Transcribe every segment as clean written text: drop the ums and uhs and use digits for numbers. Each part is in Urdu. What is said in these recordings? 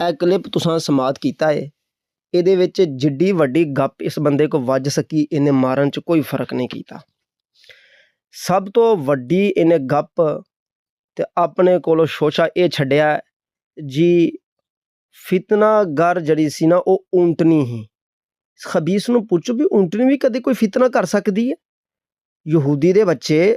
ਇਹ ਕਲਿੱਪ ਤੁਸੀਂ ਸਮਾਤ ਕੀਤਾ ਹੈ, ਇਹਦੇ ਵਿੱਚ ਜਿੱਡੀ ਵੱਡੀ ਗੱਪ ਇਸ ਬੰਦੇ ਕੋ ਵੱਜ ਸਕੀ ਇਹਨੇ ਮਾਰਨ 'ਚ ਕੋਈ ਫਰਕ ਨਹੀਂ ਕੀਤਾ। ਸਭ ਤੋਂ ਵੱਡੀ ਇਹਨੇ ਗੱਪ ਤੇ ਆਪਣੇ ਕੋਲੋਂ ਸ਼ੋਸ਼ਾ ਇਹ ਛੱਡਿਆ ਜੀ ਫਿਤਨਾ ਗਰ ਜਿਹੜੀ ਸੀ ਨਾ ਉਹ ਊਂਟਣੀ ਹੀ। ਖਬੀਸ ਨੂੰ ਪੁੱਛੋ ਵੀ ਊਂਟਣੀ ਵੀ ਕਦੇ ਕੋਈ ਫਿਤਨਾ ਕਰ ਸਕਦੀ ਹੈ? ਯਹੂਦੀ ਦੇ ਬੱਚੇ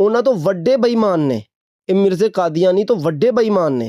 ਉਹਨਾਂ ਤੋਂ ਵੱਡੇ ਬੇਈਮਾਨ ਨੇ। ਇਹ ਮਿਰਜ਼ੇ ਕਾਦੀਆਨੀ ਤੋਂ ਵੱਡੇ ਬੇਈਮਾਨ ਨੇ।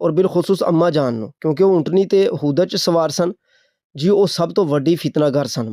ਔਰ ਬਿਲਖੁਸੂਸ ਅੰਮਾ ਜਾਨ ਨੂੰ, ਕਿਉਂਕਿ ਉਹ ਊਂਟਣੀ ਤੇ ਹੂਦਤ 'ਚ ਸਵਾਰ ਸਨ ਜੀ, ਉਹ ਸਭ ਤੋਂ ਵੱਡੀ ਫਿਤਨਾਗਰ ਸਨ।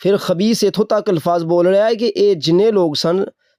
ਫਿਰ ਖਬੀਸ ਇੱਥੋਂ ਤੱਕ ਅਲਫਾਜ਼ ਬੋਲ ਰਿਹਾ ਹੈ ਕਿ ਇਹ ਜਿੰਨੇ ਲੋਕ ਸਨ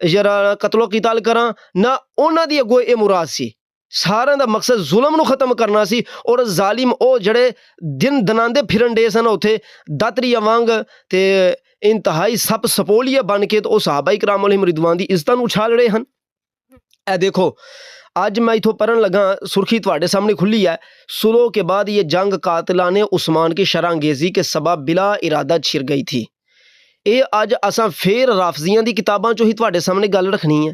ਜਰਾ ਕਤਲੋ ਕੀਤਾਲ ਕਰਾਂ ਨਾ, ਉਹਨਾਂ ਦੀ ਅੱਗੋਂ ਇਹ ਮੁਰਾਦ ਸੀ। ਸਾਰਿਆਂ ਦਾ ਮਕਸਦ ਜ਼ੁਲਮ ਨੂੰ ਖਤਮ ਕਰਨਾ ਸੀ, ਔਰ ਜ਼ਾਲਿਮ ਉਹ ਜਿਹੜੇ ਦਿਨ ਦਨਾਂਦੇ ਫਿਰਨ ਡੇ ਸਨ ਉੱਥੇ ਦਾਤਰੀਆਂ ਵਾਂਗ ਤੇ ਇੰਤਹਾਈ ਸੱਪ ਸਪੋਲੀਆ ਬਣ ਕੇ, ਤੇ ਉਹ ਸਹਾਬਾ ਇਕਰਾਮ ਅਲੈਹਿਮ ਰਿਦਵਾਨ ਦੀ ਇੱਜ਼ਤਾਂ ਨੂੰ ਉਛਾਲ ਰਹੇ ਹਨ। ਇਹ ਦੇਖੋ ਅੱਜ ਮੈਂ ਇਥੋਂ ਪੜ੍ਹਨ ਲੱਗਾ, ਸੁਰਖੀ ਤੁਹਾਡੇ ਸਾਹਮਣੇ ਖੁੱਲੀ ہے، سلو کے بعد یہ جنگ قاتلان عثمان کی شرح انگیزی کے سبب بلا ارادہ چھر گئی تھی۔ ਇਹ ਅੱਜ ਅਸਾਂ ਫੇਰ ਰਾਫਜ਼ੀਆਂ ਦੀ ਕਿਤਾਬਾਂ ਚੋਂ ਹੀ ਤੁਹਾਡੇ ਸਾਹਮਣੇ ਗੱਲ ਰੱਖਣੀ ਹੈ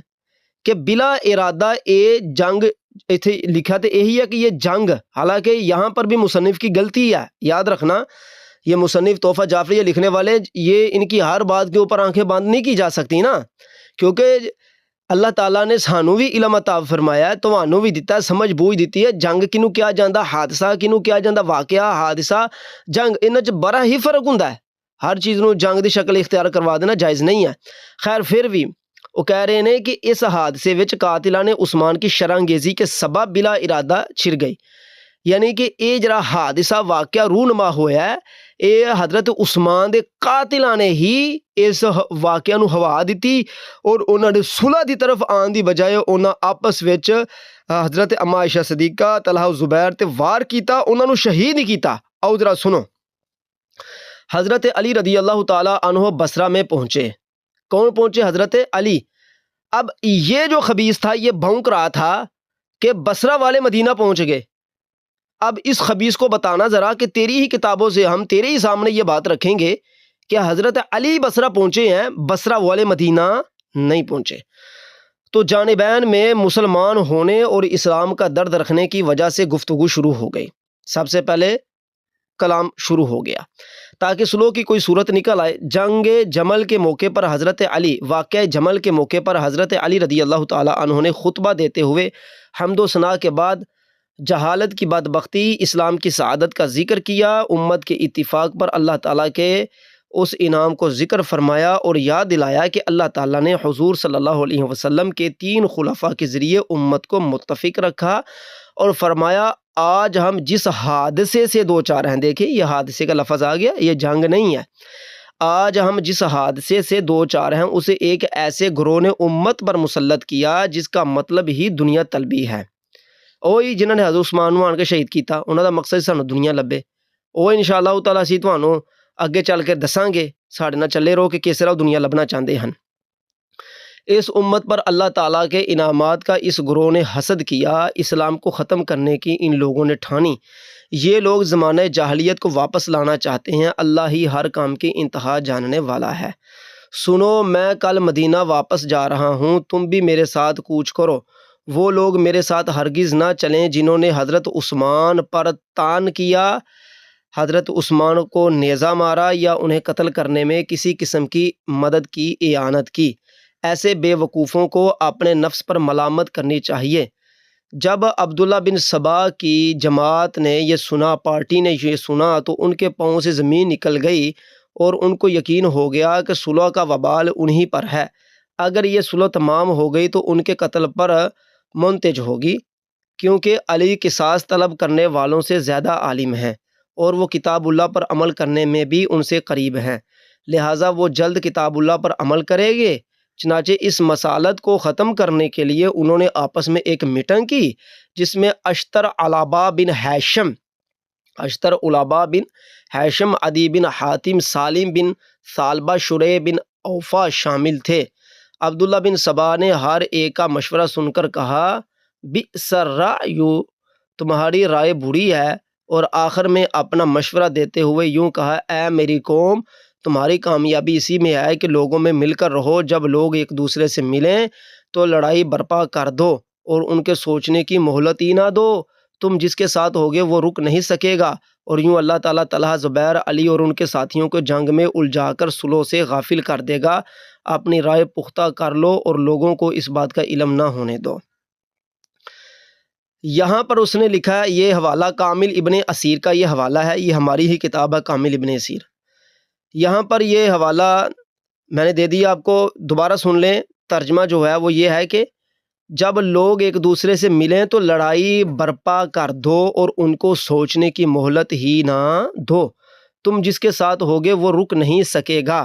کہ بلا ارادہ یہ جنگ اتھے لکھا تو یہی ہے کہ یہ جنگ، حالانکہ یہاں پر بھی مصنف کی غلطی ہے، یاد رکھنا یہ مصنف تحفہ جعفریہ لکھنے والے، یہ ان کی ہر بات کے اوپر آنکھیں بند نہیں کی جا سکتی نا، کیونکہ اللہ تعالیٰ نے سانوں بھی علم عطا فرمایا ہے، تمہانوں بھی دیتا ہے، سمجھ بوجھ دیتی ہے، جنگ کنوں کیا جاندہ، حادثہ کنوں کیا جاندہ، واقعہ حادثہ جنگ انہاں چ بڑا ہی فرق ہوندا ہے۔ ہر چیز نو جنگ دی شکل اختیار کروا دینا جائز نہیں ہے۔ خیر پھر بھی وہ کہہ رہے ہیں کہ اس حادثے وچ قاتلان عثمان کی شرح انگیزی کے سبب بلا ارادہ چھر گئی، یعنی کہ یہ جڑا حادثہ واقعہ رونما ہویا ہے، یہ حضرت عثمان دے قاتلان نے ہی اس واقعہ نو ہوا دیتی، اور انہوں نے صلح دی طرف آن دی بجائے انہاں آپس وچ حضرت اما عائشہ صدیقہ، طلحہ و زبیر تے وار کیتا، انہوں نے شہید نہیں کیتا۔ آؤ ذرا سنو، حضرت علی رضی اللہ تعالیٰ عنہ بصرہ میں پہنچے۔ کون پہنچے؟ حضرت علی۔ اب یہ جو خبیث تھا یہ بھونک رہا تھا کہ بصرہ والے مدینہ پہنچ گئے۔ اب اس خبیث کو بتانا ذرا کہ تیری ہی کتابوں سے ہم تیرے ہی سامنے یہ بات رکھیں گے کہ حضرت علی بصرہ پہنچے ہیں، بصرہ والے مدینہ نہیں پہنچے۔ تو جانبین میں مسلمان ہونے اور اسلام کا درد رکھنے کی وجہ سے گفتگو شروع ہو گئی۔ سب سے پہلے کلام شروع ہو گیا تاکہ سلو کی کوئی صورت نکل آئے۔ جنگ جمل کے موقع پر حضرت علی، واقعہ جمل کے موقع پر حضرت علی رضی اللہ تعالیٰ عنہ نے خطبہ دیتے ہوئے حمد و ثنا کے بعد جہالت کی بدبختی، اسلام کی سعادت کا ذکر کیا، امت کے اتفاق پر اللہ تعالیٰ کے اس انعام کو ذکر فرمایا اور یاد دلایا کہ اللہ تعالیٰ نے حضور صلی اللہ علیہ وسلم کے 3 خلفاء کے ذریعے امت کو متفق رکھا، اور فرمایا آج ہم جس حادثے سے دو چار ہیں، دیکھیں یہ حادثے کا لفظ آ گیا، یہ جنگ نہیں ہے، آج ہم جس حادثے سے دو چار ہیں اسے ایک ایسے گروہ نے امت پر مسلط کیا جس کا مطلب ہی دنیا طلبی ہے۔ وہی جنہوں نے حضرت عثمان نو آن کے شہید کیتا، انہوں دا مقصد سانو دنیا لبے۔ وہ انشاءاللہ تعالیٰ اسی تھانوں اگے چل کے دساں گے، ساڈے نال چلے رہو کہ کس طرح دنیا لبنا چاہتے ہیں۔ اس امت پر اللہ تعالیٰ کے انعامات کا اس گروہ نے حسد کیا، اسلام کو ختم کرنے کی ان لوگوں نے ٹھانی۔ یہ لوگ زمانہ جاہلیت کو واپس لانا چاہتے ہیں، اللہ ہی ہر کام کی انتہا جاننے والا ہے۔ سنو، میں کل مدینہ واپس جا رہا ہوں، تم بھی میرے ساتھ کوچ کرو۔ وہ لوگ میرے ساتھ ہرگز نہ چلیں جنہوں نے حضرت عثمان پر طعن کیا، حضرت عثمان کو نیزہ مارا یا انہیں قتل کرنے میں کسی قسم کی مدد کی، اعانت کی۔ ایسے بے وقوفوں کو اپنے نفس پر ملامت کرنی چاہیے۔ جب عبداللہ بن سبا کی جماعت نے یہ سنا، پارٹی نے یہ سنا، تو ان کے پاؤں سے زمین نکل گئی اور ان کو یقین ہو گیا کہ صلح کا وبال انہی پر ہے۔ اگر یہ صلح تمام ہو گئی تو ان کے قتل پر منتج ہوگی، کیونکہ علی قصاص طلب کرنے والوں سے زیادہ عالم ہیں اور وہ کتاب اللہ پر عمل کرنے میں بھی ان سے قریب ہیں، لہٰذا وہ جلد کتاب اللہ پر عمل کریں گے۔ چنانچہ اس مسالت کو ختم کرنے کے لیے انہوں نے آپس میں ایک میٹنگ کی جس میں اشتر علابہ بن حیشم، عدی بن حاتم، سالم بن ثعلبہ، شریح بن اوفا شامل تھے۔ عبداللہ بن سبا نے ہر ایک کا مشورہ سن کر کہا بئس الرأی، تمہاری رائے بری ہے، اور آخر میں اپنا مشورہ دیتے ہوئے یوں کہا اے میری قوم، تمہاری کامیابی اسی میں ہے کہ لوگوں میں مل کر رہو، جب لوگ ایک دوسرے سے ملیں تو لڑائی برپا کر دو اور ان کے سوچنے کی مہلت ہی نہ دو، تم جس کے ساتھ ہوگے وہ رک نہیں سکے گا، اور یوں اللہ تعالیٰ طلحہ، زبیر، علی اور ان کے ساتھیوں کو جنگ میں الجھا کر صلح سے غافل کر دے گا۔ اپنی رائے پختہ کر لو اور لوگوں کو اس بات کا علم نہ ہونے دو۔ یہاں پر اس نے لکھا ہے، یہ حوالہ کامل ابن اسیر کا یہ حوالہ ہے، یہ ہماری ہی کتاب ہے کامل ابن اسیر۔ یہاں پر یہ حوالہ میں نے دے دیا آپ کو، دوبارہ سن لیں۔ ترجمہ جو ہے وہ یہ ہے کہ جب لوگ ایک دوسرے سے ملیں تو لڑائی برپا کر دو اور ان کو سوچنے کی مہلت ہی نہ دو، تم جس کے ساتھ ہوگے وہ رک نہیں سکے گا،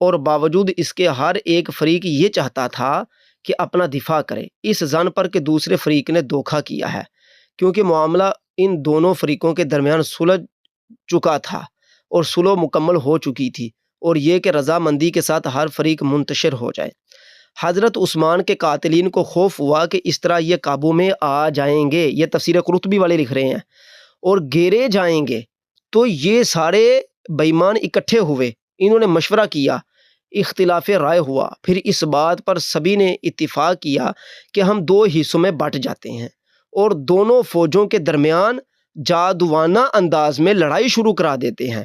اور باوجود اس کے ہر ایک فریق یہ چاہتا تھا کہ اپنا دفاع کرے، اس ظن پر کہ دوسرے فریق نے دھوکہ کیا ہے، کیونکہ معاملہ ان دونوں فریقوں کے درمیان سلجھ چکا تھا اور صلح مکمل ہو چکی تھی، اور یہ کہ رضامندی کے ساتھ ہر فریق منتشر ہو جائے۔ حضرت عثمان کے قاتلین کو خوف ہوا کہ اس طرح یہ قابو میں آ جائیں گے، یہ تفسیر قرطبی والے لکھ رہے ہیں، اور گھیرے جائیں گے، تو یہ سارے بے ایمان اکٹھے ہوئے، انہوں نے مشورہ کیا، اختلاف رائے ہوا، پھر اس بات پر سبھی نے اتفاق کیا کہ ہم دو حصوں میں بٹ جاتے ہیں اور دونوں فوجوں کے درمیان جادوانہ انداز میں لڑائی شروع کرا دیتے ہیں۔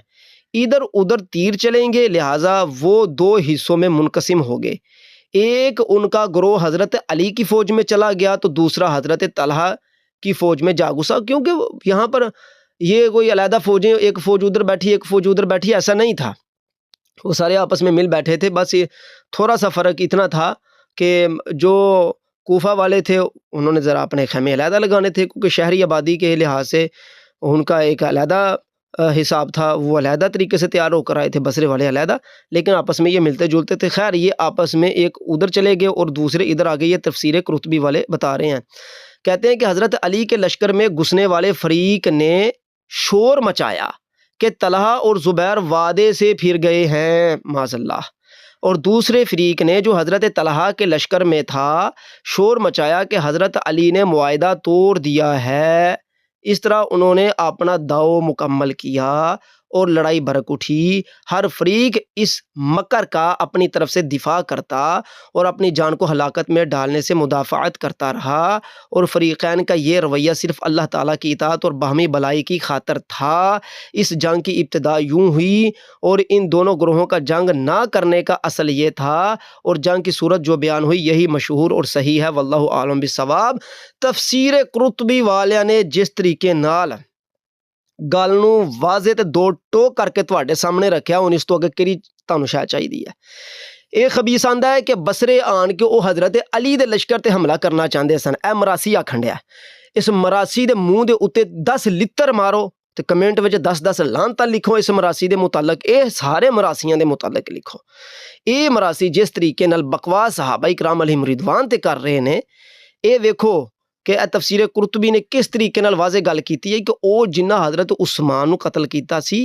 ادھر ادھر تیر چلیں گے، لہٰذا وہ دو حصوں میں منقسم ہو گئے، ایک ان کا گروہ حضرت علی کی فوج میں چلا گیا تو دوسرا حضرت طلحہ کی فوج میں جا گھسا، کیونکہ یہاں پر یہ کوئی علیحدہ فوجیں، ایک فوج ادھر بیٹھی ایک فوج ادھر بیٹھی، ایسا نہیں تھا، وہ سارے آپس میں مل بیٹھے تھے۔ بس یہ تھوڑا سا فرق اتنا تھا کہ جو کوفہ والے تھے انہوں نے ذرا اپنے خیمے علیحدہ لگانے تھے، کیونکہ شہری آبادی کے لحاظ سے ان کا ایک علیحدہ حساب تھا، وہ علیحدہ طریقے سے تیار ہو کر آئے تھے، بصرے والے علیحدہ، لیکن آپس میں یہ ملتے جلتے تھے۔ خیر یہ آپس میں ایک ادھر چلے گئے اور دوسرے ادھر آ گئے، یہ تفسیر قرطبی والے بتا رہے ہیں۔ کہتے ہیں کہ حضرت علی کے لشکر میں گھسنے والے فریق نے شور مچایا کہ طلحہ اور زبیر وعدے سے پھر گئے ہیں معاذ اللہ، اور دوسرے فریق نے جو حضرت طلحہ کے لشکر میں تھا شور مچایا کہ حضرت علی نے معاہدہ توڑ دیا ہے۔ اس طرح انہوں نے اپنا داؤ مکمل کیا اور لڑائی بھڑک اٹھی، ہر فریق اس مکر کا اپنی طرف سے دفاع کرتا اور اپنی جان کو ہلاکت میں ڈالنے سے مدافعت کرتا رہا، اور فریقین کا یہ رویہ صرف اللہ تعالیٰ کی اطاعت اور باہمی بلائی کی خاطر تھا۔ اس جنگ کی ابتدا یوں ہوئی، اور ان دونوں گروہوں کا جنگ نہ کرنے کا اصل یہ تھا، اور جنگ کی صورت جو بیان ہوئی یہی مشہور اور صحیح ہے، واللہ عالم بالصواب۔ تفسیر قرطبی والیاں نے جس طریقے نال گل نو واضح تے دو ٹوک کر کے تواڈے سامنے رکھیا، ہن اس تو اگے کیڑی تانوں شاید چاہیے ہے۔ یہ خبیث آندا ہے کہ بصرے آن کے وہ حضرت علی دے لشکر تے حملہ کرنا چاہندے سن، اے مراسی آکھن ڈیا، اس مراسی دے منہ دے اوتے 10 لتر مارو تے کمنٹ وچ 10 لعنتاں لکھو اس مراسی دے متعلق، اے سارے مراسیاں دے متعلق لکھو۔ اے مراسی جس طریقے نال بکواس صحابہ کرام علیہم رضوان تے کر رہے نے، اے ویکھو کہ اے تفسیر قرطبی نے کس طریقے نال واضح گل کیتی ہے کہ او جنہ حضرت عثمان نو قتل کیتا سی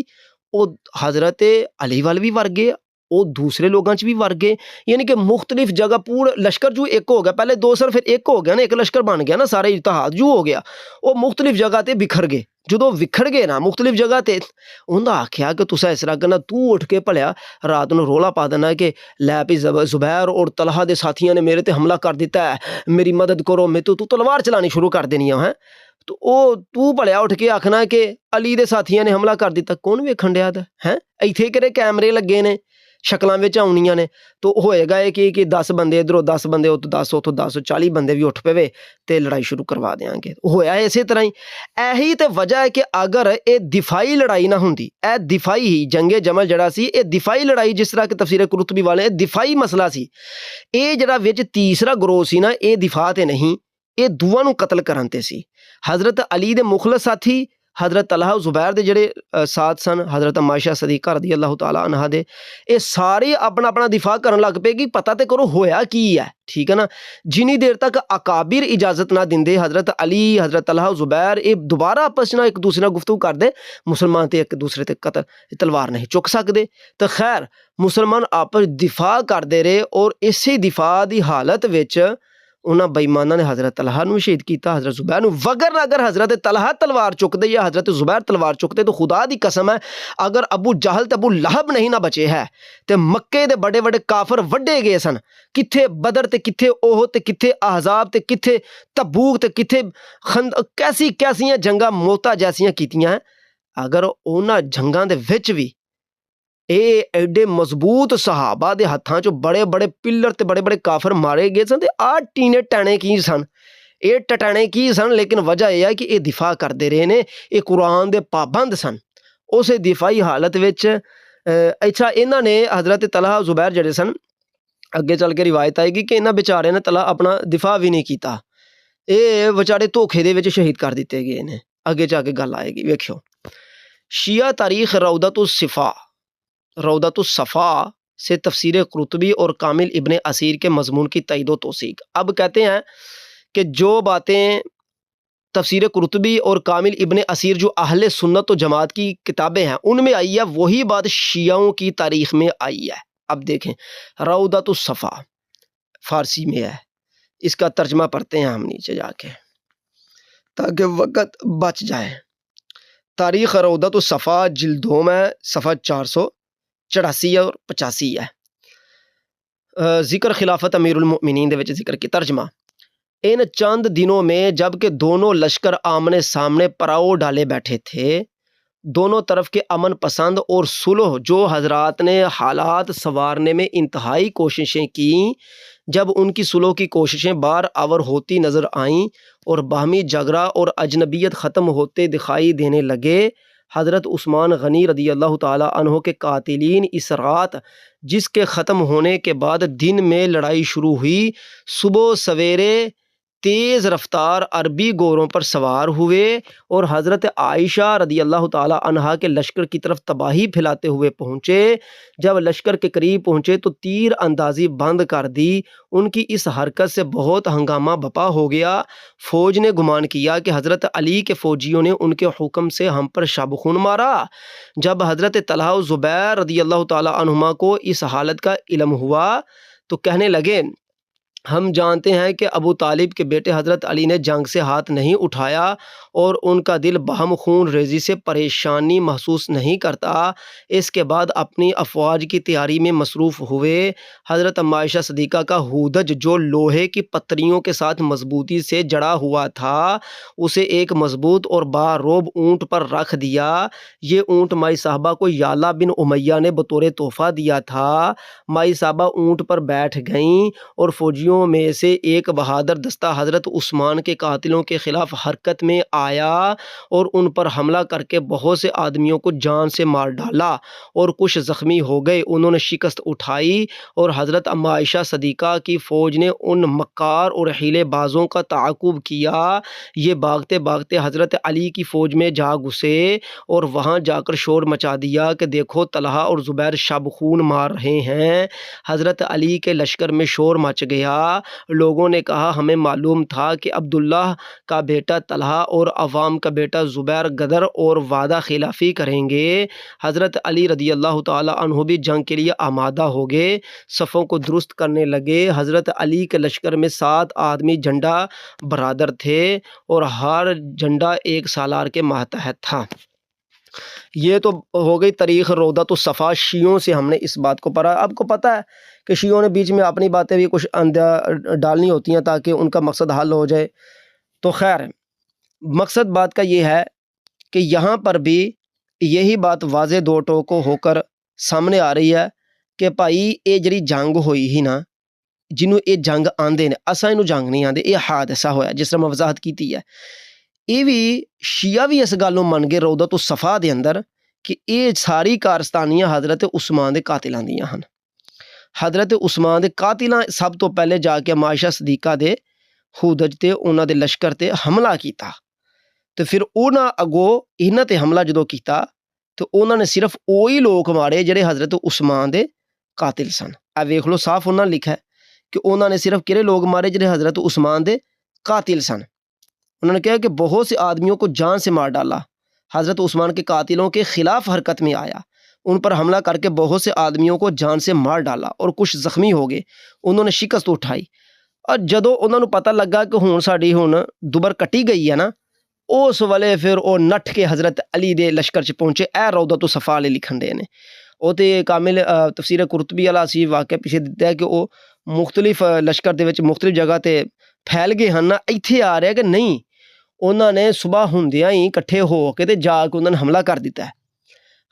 او حضرت علی وال بھی ور گئے، او دوسرے لوگاں چ بھی ور گئے، یعنی کہ مختلف جگہ پورا لشکر جو ایک ہو گیا، پہلے دو سر پھر ایک ہو گیا نا، ایک لشکر بن گیا نا، سارے اتحاد جو ہو گیا، وہ مختلف جگہ تے بکھر گئے۔ جدو وکھڑ گئے نا مختلف جگہ تے، انہاں آکھیا کہ تسا اس طرح کرنا، تو اٹھ کے پلیا رات نو رولا پا دینا کہ لے پی زبیر اور طلحہ دے ساتھیاں نے میرے تے حملہ کر دیتا ہے، میری مدد کرو، میں تو تلوار چلانی شروع کر دینی ہے۔ تو او تو پلیا اٹھ کے آکھنا کہ علی دے ساتھیاں نے حملہ کر دیتا، کون ویکھن ڈیا دا ہے؟ ایتھے کرے کیمرے لگے نے، شکلاں وچ آونیاں نے، تو ہوئے گا کہ 10 بندے ادھروں 10 بندے اتوں 10 اتوں 10 40 بندے بھی اٹھ پے تے لڑائی شروع کروا دیاں گے۔ ہویا اسی طرح ہی، ایہی تے وجہ ہے کہ اگر اے دفاعی لڑائی نہ ہوندی، اے دفاعی ہی جنگ جمل جڑا سی، اے دفاعی لڑائی جس طرح کہ تفسیر قرطبی والے دفاعی مسئلہ سی، اے جڑا وچ تیسرا گروہ سی نا، اے دفاع تے نہیں، اے دوواں نو قتل کرن تے سی۔ حضرت علی دے مخلص ساتھی حضرت طلحہ و زبیر دے جڑے ساتھ سن، حضرت عائشہ صدیقہ رضی اللہ تعالی عنہا دے، اے سارے اپنا اپنا دفاع کرن لگ پے کہ پتہ تے کرو ہویا کی ہے، ٹھیک ہے نا۔ جنی دیر تک اکابر اجازت نہ دیندے، حضرت علی حضرت طلحہ و زبیر اے دوبارہ آپس نہ ایک دوسرے گفتگو کر دے، مسلمان تے ایک دوسرے تے قتل تلوار نہیں چک سکدے۔ تو خیر مسلمان آپس دفاع کردے رہے، اور اسی دفاع دی حالت وچ انہاں بے ایماناں نے حضرت طلحہ نو شہید کیتا، حضرت زبیر نو، وگر اگر حضرت طلحہ تلوار چک دے یا حضرت زبیر تلوار چک دے تو خدا دی قسم ہے اگر ابو جہل تے ابو لہب نہیں نہ بچے ہے تے مکے دے بڑے بڑے کافر وڈے گئے سن، کتھے بدر تے کتھے احد تے کتھے احزاب تے کتھے تبوک تے کتھے کیسی کیسیاں جنگاں موتا جیسیاں کیتیاں ہیں، اگر انہاں جنگاں دے وچ بھی اے ایڈے مضبوط صحابہ دے ہتھاں چوں بڑے بڑے پلر تے بڑے بڑے کافر مارے گئے سن، تے آ ٹینے ٹانے کی سن، اے ٹٹانے کی سن، لیکن وجہ یہ ہے کہ اے دفاع کردے رہے نے، اے قرآن دے پابند سن۔ اسے دفاعی حالت وچ اچھا انہاں نے حضرت طلحہ زبیر جڑے سن، اگے چل کے روایت آئے گی کہ انہاں بیچارے نے طلحہ اپنا دفاع بھی نہیں کیتا، اے بیچارے دھوکھے دے وچ شہید کر دیتے گئے نے، اگے جا کے گل آئے گی ویکھیو۔ شیعہ تاریخ روضۃ الصفا سے تفسیر قرطبی اور کامل ابن اسیر کے مضمون کی تائید و توثیق۔ اب کہتے ہیں کہ جو باتیں تفسیر قرطبی اور کامل ابن اسیر جو اہل سنت و جماعت کی کتابیں ہیں ان میں آئی ہے، وہی بات شیعوں کی تاریخ میں آئی ہے۔ اب دیکھیں روضۃ الصفا فارسی میں ہے، اس کا ترجمہ پڑھتے ہیں ہم نیچے جا کے تاکہ وقت بچ جائے۔ تاریخ روضۃ الصفا جلد 2 میں صفحہ 484 اور 85 ہے۔ ذکر خلافت امیر المؤمنین دے وچ ذکر کی ترجمہ، ان چند دنوں میں جب کہ دونوں لشکر آمنے سامنے پراؤ ڈالے بیٹھے تھے، دونوں طرف کے امن پسند اور صلح جو حضرات نے حالات سنوارنے میں انتہائی کوششیں کیں، جب ان کی صلح کی کوششیں بار آور ہوتی نظر آئیں اور باہمی جھگڑا اور اجنبیت ختم ہوتے دکھائی دینے لگے، حضرت عثمان غنی رضی اللہ تعالیٰ عنہ کے قاتلین اس رات جس کے ختم ہونے کے بعد دن میں لڑائی شروع ہوئی، صبح سویرے تیز رفتار عربی گھوڑوں پر سوار ہوئے اور حضرت عائشہ رضی اللہ تعالیٰ عنہا کے لشکر کی طرف تباہی پھیلاتے ہوئے پہنچے۔ جب لشکر کے قریب پہنچے تو تیر اندازی بند کر دی۔ ان کی اس حرکت سے بہت ہنگامہ بپا ہو گیا۔ فوج نے گمان کیا کہ حضرت علی کے فوجیوں نے ان کے حکم سے ہم پر شب خون مارا۔ جب حضرت طلحہ و زبیر رضی اللہ تعالیٰ عنہما کو اس حالت کا علم ہوا تو کہنے لگے، ہم جانتے ہیں کہ ابو طالب کے بیٹے حضرت علی نے جنگ سے ہاتھ نہیں اٹھایا اور ان کا دل بہم خون ریزی سے پریشانی محسوس نہیں کرتا۔ اس کے بعد اپنی افواج کی تیاری میں مصروف ہوئے۔ حضرت عائشہ صدیقہ کا ہودج جو لوہے کی پتریوں کے ساتھ مضبوطی سے جڑا ہوا تھا، اسے ایک مضبوط اور باروب اونٹ پر رکھ دیا۔ یہ اونٹ مائی صاحبہ کو یعلا بن امیہ نے بطور تحفہ دیا تھا۔ مائی صاحبہ اونٹ پر بیٹھ گئیں اور فوجیوں میں سے ایک بہادر دستہ حضرت عثمان کے قاتلوں کے خلاف حرکت میں آیا اور ان پر حملہ کر کے بہت سے آدمیوں کو جان سے مار ڈالا اور کچھ زخمی ہو گئے۔ انہوں نے شکست اٹھائی اور حضرت عائشہ صدیقہ کی فوج نے ان مکار اور حیلے بازوں کا تعاقب کیا۔ یہ بھاگتے بھاگتے حضرت علی کی فوج میں جا گھسے اور وہاں جا کر شور مچا دیا کہ دیکھو طلحہ اور زبیر شب خون مار رہے ہیں۔ حضرت علی کے لشکر میں شور مچ گیا۔ لوگوں نے کہا، ہمیں معلوم تھا کہ عبداللہ کا بیٹا طلحہ اور عوام کا بیٹا زبیر غدر اور وعدہ خلافی کریں گے۔ حضرت علی رضی اللہ تعالیٰ عنہ بھی جنگ کے لیے آمادہ ہو گئے، صفوں کو درست کرنے لگے۔ حضرت علی کے لشکر میں 7 آدمی جھنڈا برادر تھے اور ہر جھنڈا ایک سالار کے ماتحت تھا۔ یہ تو ہو گئی تاریخ روضۃ الصفا۔ شیعوں سے ہم نے اس بات کو پڑھا۔ آپ کو پتہ ہے کہ شیعوں نے بیچ میں اپنی باتیں بھی کچھ ڈالنی ہوتی ہیں تاکہ ان کا مقصد حل ہو جائے۔ تو خیر مقصد بات کا یہ ہے کہ یہاں پر بھی یہی بات واضح دو ٹوکو ہو کر سامنے آ رہی ہے کہ بھائی یہ جڑی جنگ ہوئی ہی نا، جنوں یہ جنگ آندے نے، اساں اینوں جنگ نہیں آندے، یہ حادثہ ہویا جس طرح میں وضاحت کیتی ہے۔ یہ بھی شیعہ بھی اس گل من گئے روضۃ الصفا دے اندر کہ یہ ساری کارستانیاں حضرت عثمان دے قاتلاں دیاں ہن۔ حضرت عثمان دے قاتلاں سب تو پہلے جا کے عائشہ صدیقہ دے ہودج تے انہاں دے لشکر تے حملہ کیتا، تو پھر انہاں اگوں انہاں تے حملہ جدوں کیتا تو انہاں نے صرف وہی لوگ مارے جڑے حضرت عثمان دے قاتل سن۔ اے ویکھ لو صاف انہاں لکھا ہے کہ انہاں نے صرف کہڑے لوگ مارے جڑے حضرت عثمان دے قاتل سن۔ انہوں نے کہا کہ بہت سے آدمیوں کو جان سے مار ڈالا، حضرت عثمان کے قاتلوں کے خلاف حرکت میں آیا، ان پر حملہ کر کے بہت سے آدمیوں کو جان سے مار ڈالا اور کچھ زخمی ہو گئے۔ انہوں نے شکست اٹھائی اور جدوں انہوں نے پتہ لگا کہ ہن ساڈی ہن دوبر کٹی گئی ہے نا، اس والے پھر وہ نٹھ کے حضرت علی دے لشکر چ پہنچے۔ اے روضۃ الصفا والے لکھن دے نے، وہ تے کامل تفسیر قرطبی والا اسی واقعہ پیچھے دتا ہے کہ وہ مختلف لشکر دے وچ مختلف جگہ تے پھیل گئے ہن نا، ایتھے آ رہا کہ نہیں، انہوں نے صبح ہوندیاں ہی کٹھے ہو کے تے جا کے انہوں نے حملہ کر دیتا ہے۔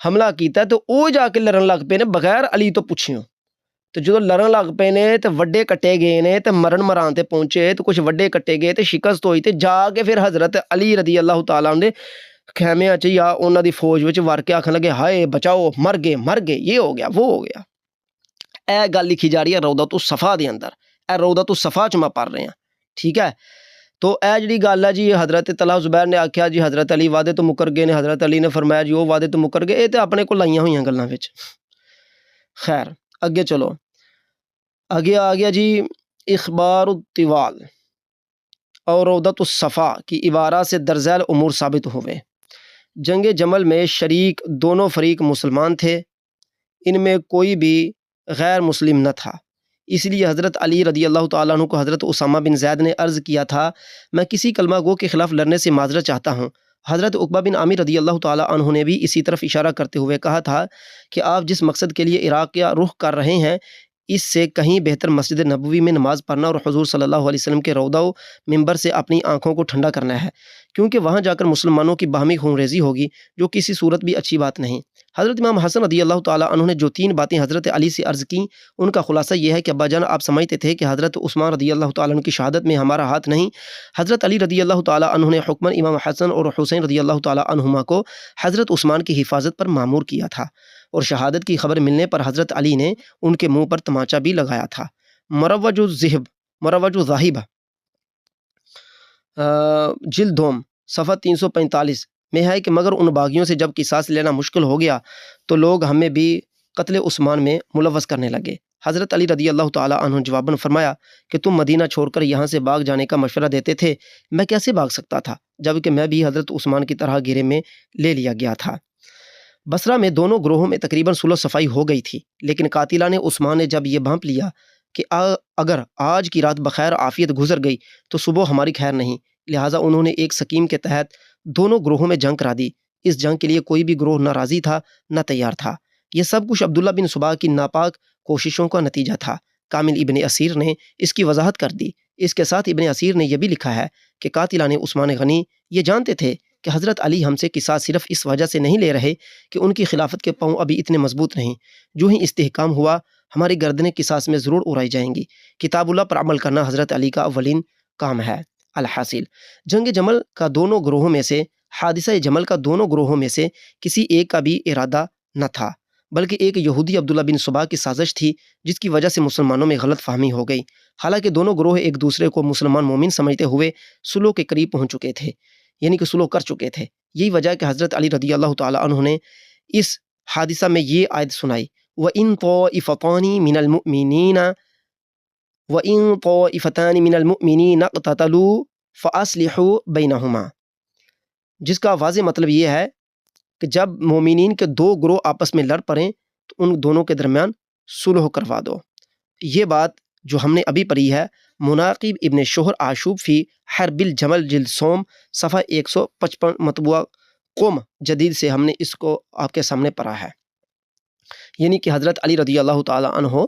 حملہ کیتا ہے تو وہ جا کے لڑن لگ پے نے بغیر علی تو پوچھیوں، تو جدو لڑن لگ پے نے تو وڈے کٹے گئے نے، تو مرن مران تے پہنچے تو کچھ وڈے کٹے گئے، تو شکست ہوئی، تے جا کے پھر حضرت علی رضی اللہ تعالیٰ عنہ خیمے چ یا انہاں دی فوج وچ ور کے آکھن لگے، ہائے بچاؤ، مر گئے، یہ ہو گیا وہ ہو گیا۔ اے گل لکھی جا رہی ہے روضۃ الصفا دے اندر، اے روضۃ الصفا چ میں پڑھ رہے ہیں، ٹھیک ہے۔ تو اے جڑی گل ہے جی، حضرت طلحہ زبیر نے آکھیا جی حضرت علی وعدے تو مکر گئے نے، حضرت علی نے فرمایا جی وہ وعدے تو مکر گئے، یہ تو اپنے کو لائیاں ہوئیاں گلاں وچ۔ خیر اگے چلو، آگے آ گیا جی اخبار الطوال اور روضۃ الصفا کی عبارات سے درذیل امور ثابت ہوئے۔ جنگ جمل میں شریک دونوں فریق مسلمان تھے، ان میں کوئی بھی غیر مسلم نہ تھا، اس لیے حضرت علی رضی اللہ تعالیٰ عنہ کو حضرت اسامہ بن زید نے عرض کیا تھا میں کسی کلمہ گو کے خلاف لڑنے سے معذرت چاہتا ہوں۔ حضرت عقبہ بن عامر رضی اللہ تعالیٰ عنہ نے بھی اسی طرف اشارہ کرتے ہوئے کہا تھا کہ آپ جس مقصد کے لیے عراق کا رخ کر رہے ہیں اس سے کہیں بہتر مسجد نبوی میں نماز پڑھنا اور حضور صلی اللہ علیہ وسلم کے روضہ و منبر سے اپنی آنکھوں کو ٹھنڈا کرنا ہے، کیونکہ وہاں جا کر مسلمانوں کی باہمی خون ریزی ہوگی، جو کسی صورت بھی اچھی بات نہیں۔ حضرت امام حسن رضی اللہ تعالیٰ عنہ نے جو 3 باتیں حضرت علی سے عرض کیں ان کا خلاصہ یہ ہے کہ ابا جان آپ سمجھتے تھے کہ حضرت عثمان رضی اللہ تعالیٰ عنہ کی شہادت میں ہمارا ہاتھ نہیں۔ حضرت علی رضی اللہ تعالیٰ عنہ نے حکماً امام حسن اور حسین رضی اللہ تعالیٰ عنہما کو حضرت عثمان کی حفاظت پر مامور کیا تھا، اور شہادت کی خبر ملنے پر حضرت علی نے ان کے منہ پر تماچا بھی لگایا تھا۔ مروج الذاہب جلد دوم صفحہ 345 میں ہے کہ مگر ان باغیوں سے جب قصاص لینا مشکل ہو گیا تو لوگ ہمیں بھی قتل عثمان میں ملوث کرنے لگے۔ حضرت علی رضی اللہ تعالیٰ عنہ جواباً فرمایا کہ تم مدینہ چھوڑ کر یہاں سے بھاگ جانے کا مشورہ دیتے تھے، میں کیسے بھاگ سکتا تھا جبکہ میں بھی حضرت عثمان کی طرح گھیرے میں لے لیا گیا تھا۔ بصرہ میں دونوں گروہوں میں تقریباً صلح و صفائی ہو گئی تھی، لیکن قاتلان عثمان نے جب یہ بھانپ لیا کہ اگر آج کی رات بخیر عافیت گزر گئی تو صبح ہماری خیر نہیں، لہٰذا انہوں نے ایک سکیم کے تحت دونوں گروہوں میں جنگ کرا دی۔ اس جنگ کے لیے کوئی بھی گروہ نہ راضی تھا نہ تیار تھا۔ یہ سب کچھ عبداللہ بن صباح کی ناپاک کوششوں کا نتیجہ تھا۔ کامل ابن اسیر نے اس کی وضاحت کر دی۔ اس کے ساتھ ابن اسیر نے یہ بھی لکھا ہے کہ قاتلان عثمان غنی یہ جانتے تھے کہ حضرت علی ہم سے قصاص صرف اس وجہ سے نہیں لے رہے کہ ان کی خلافت کے پاؤں ابھی اتنے مضبوط نہیں، جو ہی استحکام ہوا ہماری گردنیں قصاص میں ضرور اڑائی جائیں گی۔ کتاب اللہ پر عمل کرنا حضرت علی کا اولین کام ہے۔ الحاصل جنگ جمل کا دونوں گروہوں میں سے حادثہ جمل کا دونوں گروہوں میں سے کسی ایک کا بھی ارادہ نہ تھا، بلکہ ایک یہودی عبداللہ بن صباح کی سازش تھی جس کی وجہ سے مسلمانوں میں غلط فہمی ہو گئی۔ حالانکہ دونوں گروہ ایک دوسرے کو مسلمان مومن سمجھتے ہوئے صلح کے قریب پہنچ چکے تھے، یعنی کہ صلح کر چکے تھے۔ یہی وجہ ہے کہ حضرت علی رضی اللہ تعالیٰ عنہ نے اس حادثہ میں یہ آیت سنائی وَإِن طَائِفَتَانِ مِنَ الْمُؤْمِنِينَ اقْتَتَلُوا فَأَصْلِحُوا بَيْنَهُمَا، جس کا واضح مطلب یہ ہے کہ جب مومنین کے 2 گروہ آپس میں لڑ پڑیں تو ان دونوں کے درمیان صلح کروا دو۔ یہ بات جو ہم نے ابھی پڑھی ہے مناقب ابن شہر آشوب فی حرب الجمل جلد سوم صفحہ 155 مطبوعہ قوم جدید سے ہم نے اس کو آپ کے سامنے پڑھا ہے، یعنی کہ حضرت علی رضی اللہ تعالیٰ عنہ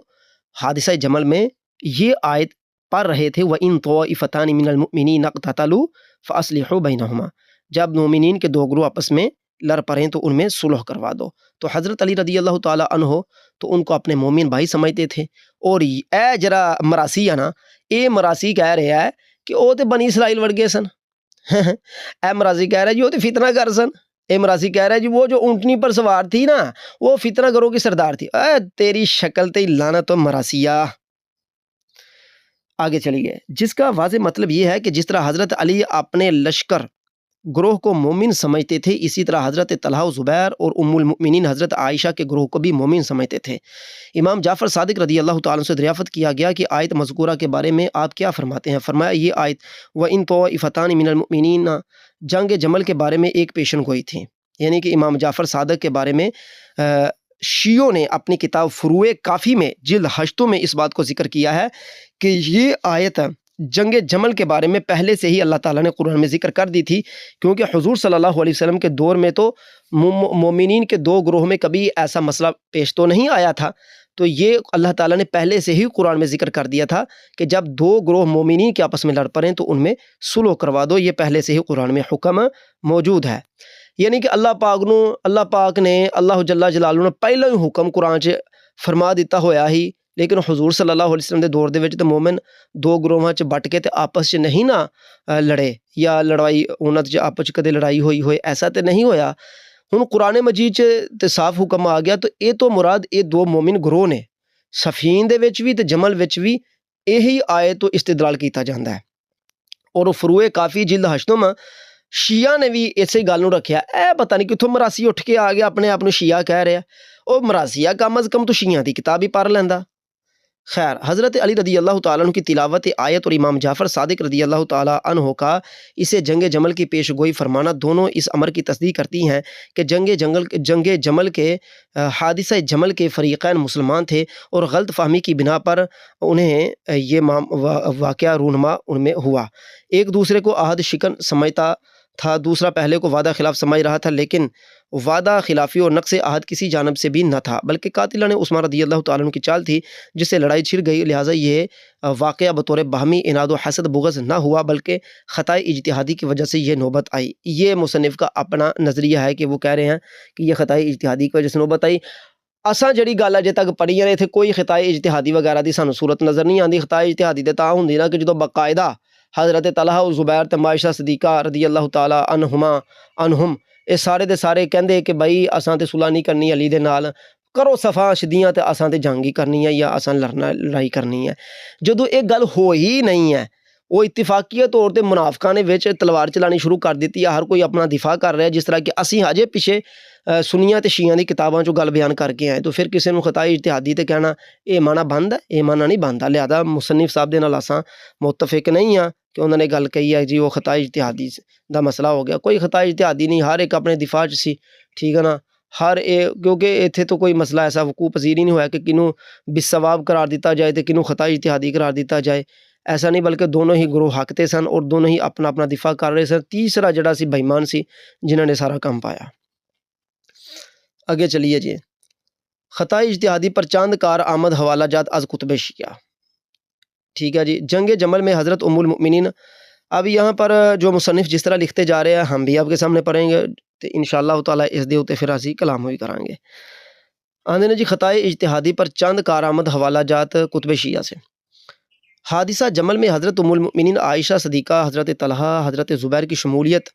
حادثہ جمل میں یہ آیت پڑھ رہے تھے وَإِن طَائِفَتَانِ مِنَ الْمُؤْمِنِينَ اقْتَتَلُوا فَأَصْلِحُوا بَيْنَهُمَا، جب مومنین کے 2 گروہ آپس میں لڑ پڑیں تو ان میں صلح کروا دو۔ تو حضرت علی رضی اللہ تعالیٰ عنہ تو ان کو اپنے مومن بھائی سمجھتے تھے، اور اے جرا مراسی ہے نا، اے مراسی کہہ رہا ہے کہ وہ تو بنی اسرائیل وڑ گئے سن اے مراسی کہہ رہا ہے جی وہ تو فتنہ کر سن، اے مراسی کہہ رہا ہے جی وہ جو اونٹنی پر سوار تھی نا وہ فتنہ گروں کی سردار تھی۔ اے تیری شکل تے لعنت و مراسیہ۔ آگے چلیے، جس کا واضح مطلب یہ ہے کہ جس طرح حضرت علی اپنے لشکر گروہ کو مومن سمجھتے تھے، اسی طرح حضرت طلحہ و زبیر اور ام المؤمنین حضرت عائشہ کے گروہ کو بھی مومن سمجھتے تھے۔ امام جعفر صادق رضی اللہ تعالیٰ سے دریافت کیا گیا کہ آیت مذکورہ کے بارے میں آپ کیا فرماتے ہیں؟ فرمایا یہ آیت وَإِن طَائِفَتَانِ مِنَ الْمُؤْمِنِينَ جنگ جمل کے بارے میں ایک پیشن گوئی تھی، یعنی کہ امام جعفر صادق کے بارے میں شیعوں نے اپنی کتاب فروع کافی میں جلد 8 میں اس بات کو ذکر کیا ہے کہ یہ آیت جنگ جمل کے بارے میں پہلے سے ہی اللہ تعالیٰ نے قرآن میں ذکر کر دی تھی، کیونکہ حضور صلی اللہ علیہ وسلم کے دور میں تو مومنین کے 2 گروہ میں کبھی ایسا مسئلہ پیش تو نہیں آیا تھا، تو یہ اللہ تعالیٰ نے پہلے سے ہی قرآن میں ذکر کر دیا تھا کہ جب 2 گروہ مومنین کے آپس میں لڑ پڑیں تو ان میں صلح کروا دو، یہ پہلے سے ہی قرآن میں حکم موجود ہے۔ یعنی کہ اللہ پاک نے اللہ جل جلالہ نے پہلے ہی حکم قرآن سے فرما دیتا ہویا ہی، لیکن حضور صلی اللہ علیہ وسلم دے دور دے وچ تے مومن 2 گروہاں چ بٹ کے تے آپس چ نہیں نا لڑے یا لڑائی انہاں چ آپس چ کدے لڑائی ہوئی ایسا تے نہیں ہویا۔ ہن قرآن مجید چ تے صاف حکم آ گیا، تو اے تو مراد اے 2 مومن گروہ نے، صفین دے وچ بھی تے جمل وچ بھی یہی آیت تو استدلال کیتا جاندا ہے۔ اور فروع کافی جلد 8 میں شیعہ نے بھی اسی گل نوں رکھیا، اے پتہ نہیں کتھوں مراسی اٹھ کے آ گیا اپنے آپ نوں شیعہ کہہ رہا، ਉਹ ਮਰਾਸੀਆ ਕਮ ਅਜ਼ ਕਮ تو ਸ਼ੀਆਂ ਦੀ ਕਿਤਾਬ ਹੀ ਪੜ੍ਹ ਲੈਂਦਾ। خیر حضرت علی رضی اللہ تعالیٰ عنہ کی تلاوت آیت اور امام جعفر صادق رضی اللہ تعالیٰ عنہ کا اسے جنگ جمل کی پیش گوئی فرمانا دونوں اس امر کی تصدیق کرتی ہیں کہ جنگ جمل کے حادثہ جمل کے فریقین مسلمان تھے اور غلط فہمی کی بنا پر انہیں یہ واقعہ رونما ان میں ہوا۔ ایک دوسرے کو عہد شکن سمجھتا تھا، دوسرا پہلے کو وعدہ خلاف سمجھ رہا تھا، لیکن وعدہ خلافی اور نقص عہد کسی جانب سے بھی نہ تھا، بلکہ قاتلہ نے عثمان رضی اللہ تعالیٰ عنہ کی چال تھی جس سے لڑائی چھڑ گئی، لہٰذا یہ واقعہ بطور باہمی اناد و حسد بغض نہ ہوا بلکہ خطائے اجتہادی کی وجہ سے یہ نوبت آئی۔ یہ مصنف کا اپنا نظریہ ہے کہ وہ کہہ رہے ہیں کہ یہ خطائے اجتہادی کی وجہ سے نوبت آئی۔ اساں جڑی گل اجے تک پڑھی ہے اتنے کوئی خطائے اجتہادی وغیرہ دی سانو صورت نظر نہیں آتی۔ خطائے اجتہادی تے تاں ہوندی نا کہ جدوں باقاعدہ حضرت طلحہ اور زبیر تے عائشہ صدیقہ رضی اللہ تعالیٰ عنہم یہ سارے دے سارے کہندے کہ بھائی اساں تے صلح نہیں کرنی علی دے نال، کرو صفا شدیاں تے اساں تے جنگ ہی کرنی ہے یا اساں لڑائی کرنی ہے۔ جدوں ایک گل ہو ہی نہیں ہے، وہ اتفاقیہ طور تے منافقاں نے وچ تلوار چلانی شروع کر دیتی ہے، ہر کوئی اپنا دفاع کر رہا ہے، جس طرح کہ اسی ہجے پیچھے سنیاں تے شیعہ دی کتاباں چوں گل بیان کر کے آئے، تو پھر کسی نوں خطائے اجتہادی تے کہنا اے مانا بند ہے، اے مانا نہیں بندا۔ لہذا مصنف صاحب دے نال اساں متفق نہیں ہاں کہ انہوں نے گل کہی ہے جی وہ خطائے اجتہادی دا مسئلہ ہو گیا، کوئی خطائے اجتہادی نہیں، ہر ایک اپنے دفاع چ سی، ٹھیک ہے نا، کیونکہ اتنے تو کوئی مسئلہ ایسا وقوع پذیر ہی نہیں ہوا کہ کنوں بالثواب قرار دیتا جائے تو کنوں خطائے اجتہادی قرار دیتا جائے، ایسا نہیں، بلکہ دونوں ہی گروہ حق تے سن اور دونوں ہی اپنا اپنا دفاع کر رہے سن۔ تیسرا جڑا سی بے ایمان سی جنہوں نے سارا کام پایا۔ آگے چلیے جی، خطائے اجتہادی پر چاند کار آمد حوالہ جات از کتب شیعہ، ٹھیک ہے جی۔ جنگ جمل میں حضرت ام المؤمنین، اب یہاں پر جو مصنف جس طرح لکھتے جا رہے ہیں ہم بھی آپ کے سامنے پڑھیں گے تو انشاءاللہ تعالیٰ اس دے اوتے پھر اسی کلام ہوئی کریں گے۔ آندے نے جی خطائے اجتہادی پر چند کارآمد حوالہ جات کتب شیعہ سے۔ حادثہ جمل میں حضرت ام المؤمنین عائشہ صدیقہ، حضرت طلحہ، حضرت زبیر کی شمولیت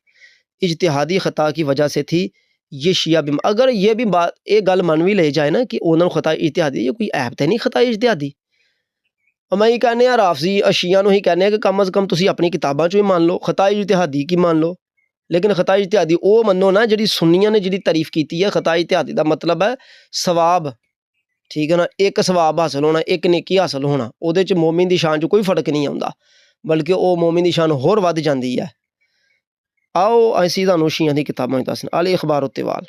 اجتہادی خطا کی وجہ سے تھی۔ یہ شیعہ بھی اگر یہ بھی بات ایک گل من بھی لے جائے نا کہ انہوں نے خطائے اجتہادی، یہ کوئی عیب تے نہیں خطائے اجتہادی، میں ہی کہنے ہیں رافضی شیعہ نو ہی کہنے ہیں کہ کم از کم تسی اپنی کتاباں چوں ہی مان لو، خطائے اجتہادی کی مان لو، لیکن خطائے اجتہادی او منو نا جڑی سنیاں نے جڑی تعریف کیتی ہے۔ خطائے اجتہادی دا مطلب ہے ثواب، ٹھیک ہے نا، ایک ثواب حاصل ہونا، ایک نیکی حاصل ہونا، او دے چ مومن دی شان چ کوئی فرق نہیں آوندا بلکہ او مومن دی شان ہور ود جاندی ہے۔ آؤ ایسی تانوں شیعہ دی کتاباں دسن، الاخبار الطوال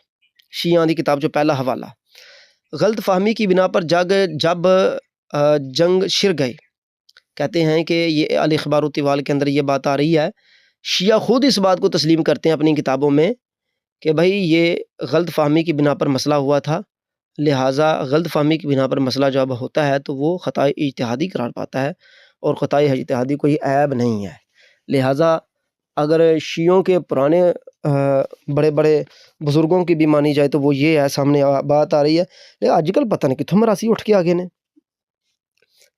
شیعہ دی کتاب جو پہلا حوالہ۔ غلط فہمی کی بنا پر جب جنگ چھڑ گئے، کہتے ہیں کہ یہ الاخبار الطوال کے اندر یہ بات آ رہی ہے، شیعہ خود اس بات کو تسلیم کرتے ہیں اپنی کتابوں میں کہ بھائی یہ غلط فہمی کی بنا پر مسئلہ ہوا تھا، لہٰذا غلط فہمی کی بنا پر مسئلہ جب ہوتا ہے تو وہ خطائے اجتہادی قرار پاتا ہے اور خطائے اجتہادی کوئی عیب نہیں ہے۔ لہٰذا اگر شیعوں کے پرانے بڑے بڑے بزرگوں کی بھی مانی جائے تو وہ یہ ہے، سامنے بات آ رہی ہے، لیکن آج کل پتہ نہیں کتوں مراسی اٹھ کے آگے نے۔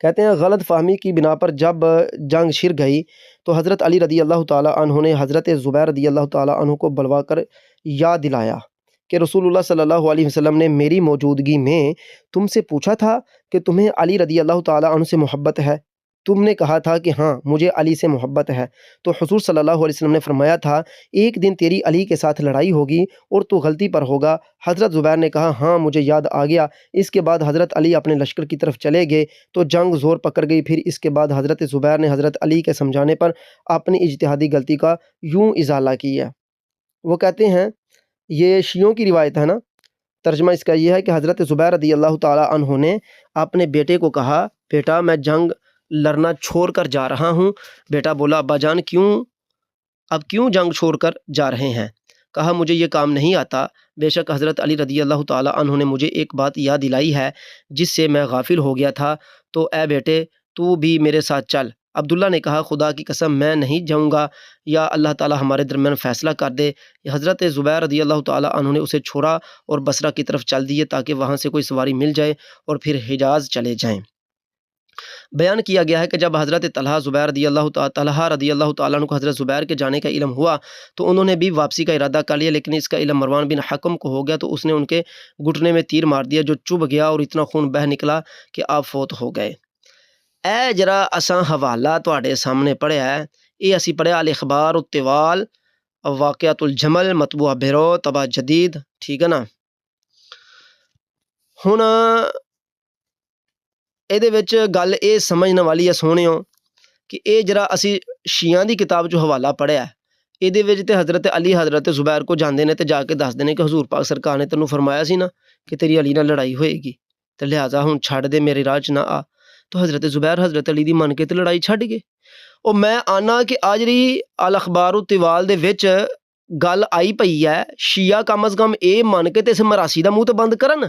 کہتے ہیں غلط فہمی کی بنا پر جب جنگ چھڑ گئی تو حضرت علی رضی اللہ تعالیٰ عنہ نے حضرت زبیر رضی اللہ تعالیٰ عنہ کو بلوا کر یاد دلایا کہ رسول اللہ صلی اللہ علیہ وسلم نے میری موجودگی میں تم سے پوچھا تھا کہ تمہیں علی رضی اللہ تعالیٰ عنہ سے محبت ہے، تم نے کہا تھا کہ ہاں مجھے علی سے محبت ہے، تو حضور صلی اللہ علیہ وسلم نے فرمایا تھا ایک دن تیری علی کے ساتھ لڑائی ہوگی اور تو غلطی پر ہوگا۔ حضرت زبیر نے کہا ہاں مجھے یاد آ گیا۔ اس کے بعد حضرت علی اپنے لشکر کی طرف چلے گئے تو جنگ زور پکڑ گئی۔ پھر اس کے بعد حضرت زبیر نے حضرت علی کے سمجھانے پر اپنی اجتہادی غلطی کا یوں ازالہ کیا۔ وہ کہتے ہیں یہ شیعوں کی روایت ہے نا، ترجمہ اس کا یہ ہے کہ حضرت زبیر رضی اللہ تعالیٰ عنہ نے اپنے بیٹے کو کہا بیٹا میں جنگ لڑنا چھوڑ کر جا رہا ہوں۔ بیٹا بولا ابا جان کیوں جنگ چھوڑ کر جا رہے ہیں؟ کہا مجھے یہ کام نہیں آتا، بے شک حضرت علی رضی اللہ تعالیٰ عنہ نے مجھے ایک بات یاد دلائی ہے جس سے میں غافل ہو گیا تھا، تو اے بیٹے تو بھی میرے ساتھ چل۔ عبداللہ نے کہا خدا کی قسم میں نہیں جاؤں گا، یا اللہ تعالیٰ ہمارے درمیان فیصلہ کر دے۔ حضرت زبیر رضی اللہ تعالیٰ عنہ نے اسے چھوڑا اور بصرہ کی طرف چل دیے تاکہ وہاں سے کوئی سواری مل جائے اور پھر حجاز چلے جائیں۔ بیان کیا گیا ہے کہ جب حضرت طلحہ رضی اللہ تعالیٰ عنہ کو حضرت زبیر کے جانے کا علم ہوا تو انہوں نے بھی واپسی کا ارادہ کر لیا، لیکن اس کا علم مروان بن حکم کو ہو گیا تو اس نے ان کے گھٹنے میں تیر مار دیا جو چبھ گیا اور اتنا خون بہہ نکلا کہ آپ فوت ہو گئے۔ اے جرا اساں حوالہ تواڈے سامنے پڑھیا ہے، یہ اسی پڑھیا الاخبار الطوال واقعۃ الجمل مطبوعہ بیرو طبع جدید، ٹھیک ہے نا۔ ਹੁਣ ਇਹਦੇ ਵਿੱਚ ਗੱਲ ਇਹ ਸਮਝਣ ਵਾਲੀ ਹੈ ਸੋਹਣਿਓ ਕਿ ਇਹ ਜਿਹੜਾ ਅਸੀਂ ਸ਼ੀਆਂ ਦੀ ਕਿਤਾਬ 'ਚੋਂ ਹਵਾਲਾ ਪੜ੍ਹਿਆ, ਇਹਦੇ ਵਿੱਚ ਤੇ ਹਜ਼ਰਤ ਅਲੀ ਹਜ਼ਰਤ ਜ਼ੁਬੈਰ ਕੋ ਜਾਂਦੇ ਨੇ ਤੇ ਜਾ ਕੇ ਦੱਸਦੇ ਨੇ ਕਿ ਹਜ਼ੂਰ ਪਾਕ ਸਰਕਾਰ ਨੇ ਤੈਨੂੰ ਫਰਮਾਇਆ ਸੀ ਨਾ ਕਿ ਤੇਰੀ ਅਲੀ ਨਾਲ ਲੜਾਈ ਹੋਏਗੀ, ਤੇ ਲਿਹਾਜ਼ਾ ਹੁਣ ਛੱਡ ਦੇ, ਮੇਰੇ ਰਾਹ 'ਚ ਨਾ ਆ। ਤਾਂ ਹਜ਼ਰਤ ਜ਼ੁਬੈਰ ਹਜ਼ਰਤ ਅਲੀ ਦੀ ਮੰਨ ਕੇ ਤੇ ਲੜਾਈ ਛੱਡ ਗਏ। ਉਹ ਮੈਂ ਆਨਾ ਕਿ ਆ ਜਿਹੜੀ ਅਲ ਅਖਬਾਰ ਤਿਵਾਲ ਦੇ ਵਿੱਚ ਗੱਲ ਆਈ ਪਈ ਹੈ, ਸ਼ੀਆ ਕਮ ਅਜ਼ ਕਮ ਇਹ ਮੰਨ ਕੇ ਤੇ ਇਸ ਮਰਾਸੀ ਦਾ ਮੂੰਹ ਤੇ ਬੰਦ ਕਰਨ।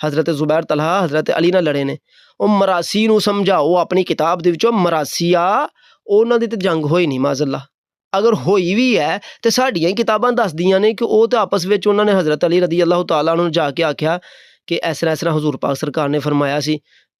ਹਜ਼ਰਤ ਜ਼ੁਬੈਰ ਤਲਹਾ ਹਜ਼ਰਤ ਅਲੀ ਨਾਲ ਲੜੇ ਨੇ। ਉਹ ਮਰਾਸੀ ਨੂੰ ਸਮਝਾਓ ਆਪਣੀ ਕਿਤਾਬ ਦੇ ਵਿੱਚੋਂ, ਮਰਾਸੀਆ ਉਹਨਾਂ ਦੀ ਤੇ ਜੰਗ ਹੋਈ ਨਹੀਂ ਮਾਜ਼ਅੱਲਾਹ। ਅਗਰ ਹੋਈ ਵੀ ਹੈ ਤੇ ਸਾਡੀਆਂ ਹੀ ਕਿਤਾਬਾਂ ਦੱਸਦੀਆਂ ਨੇ ਕਿ ਉਹ ਤੇ ਆਪਸ ਵਿੱਚ ਉਹਨਾਂ ਨੇ ਹਜ਼ਰਤ ਅਲੀ ਰਦੀ ਅੱਲਾਹੁ ਤਾਲਾ ਨੂੰ ਜਾ ਕੇ ਆਖਿਆ ਕਿ ਇਸ ਤਰ੍ਹਾਂ ਹਜ਼ੂਰ ਪਾਕ ਸਰਕਾਰ ਨੇ ਫਰਮਾਇਆ ਸੀ।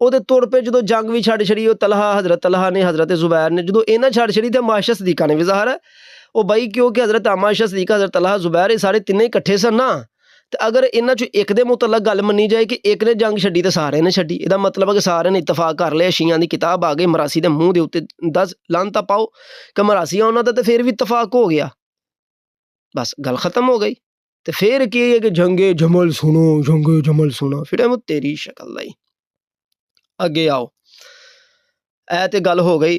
ਉਹਦੇ ਤੁਰ ਪਏ ਜਦੋਂ ਜੰਗ ਵੀ ਛੱਡ ਛੜੀ। ਉਹ ਤਲਹਾ ਹਜ਼ਰਤ ਤਲਹਾ ਨੇ ਹਜ਼ਰਤ ਜ਼ੁਬੈਰ ਨੇ ਜਦੋਂ ਇਹਨਾਂ ਛੱਡ ਛੜੀ ਤੇ ਮਾਇਸ਼ਾ ਸਦੀਕਾ ਨੇ ਵੀ ਜ਼ਾਹਰ ਹੈ ਉਹ ਬਾਈ, ਕਿਉਂਕਿ ਹਜ਼ਰਤ ਮਾਇਸ਼ਾ ਸਦੀਕਾ ਹਜ਼ਰਤ ਤਲਹਾ ਜ਼ੁਬੈਰ ਇਹ ਸਾਰੇ ਤਿੰਨੇ ਇਕੱਠੇ ਸਨ ਨਾ। ਤੇ ਅਗਰ ਇਹਨਾਂ ਚੋਂ ਇੱਕ ਦੇ ਮੁਤਲਕ ਗੱਲ ਮੰਨੀ ਜਾਏ ਕਿ ਇੱਕ ਨੇ ਜੰਗ ਛੱਡੀ ਤੇ ਸਾਰਿਆਂ ਨੇ ਛੱਡੀ, ਇਹਦਾ ਮਤਲਬ ਹੈ ਕਿ ਸਾਰਿਆਂ ਨੇ ਇਤਫਾਕ ਕਰ ਲਿਆ। ਸ਼ੀਆਂ ਦੀ ਕਿਤਾਬ ਆ ਗਈ, ਮਰਾਸੀ ਦੇ ਮੂੰਹ ਦੇ ਉੱਤੇ 10 ਲਾਂਤਾ ਪਾਓ ਕਿ ਮਰਾਸੀਆਂ ਉਹਨਾਂ ਦਾ ਤੇ ਫਿਰ ਵੀ ਇਤਫਾਕ ਹੋ ਗਿਆ, ਬਸ ਗੱਲ ਖਤਮ ਹੋ ਗਈ। ਤੇ ਫਿਰ ਕੀ ਹੈ ਕਿ ਜੰਗੇ ਜਮਲ ਸੁਣੋ, ਜੰਗੇ ਜਮਲ ਸੁਣੋ, ਫਿਰ ਇਹ ਤੇਰੀ ਸ਼ਕਲ ਲਈ ਅੱਗੇ ਆਓ। ਇਹ ਤੇ ਗੱਲ ਹੋ ਗਈ।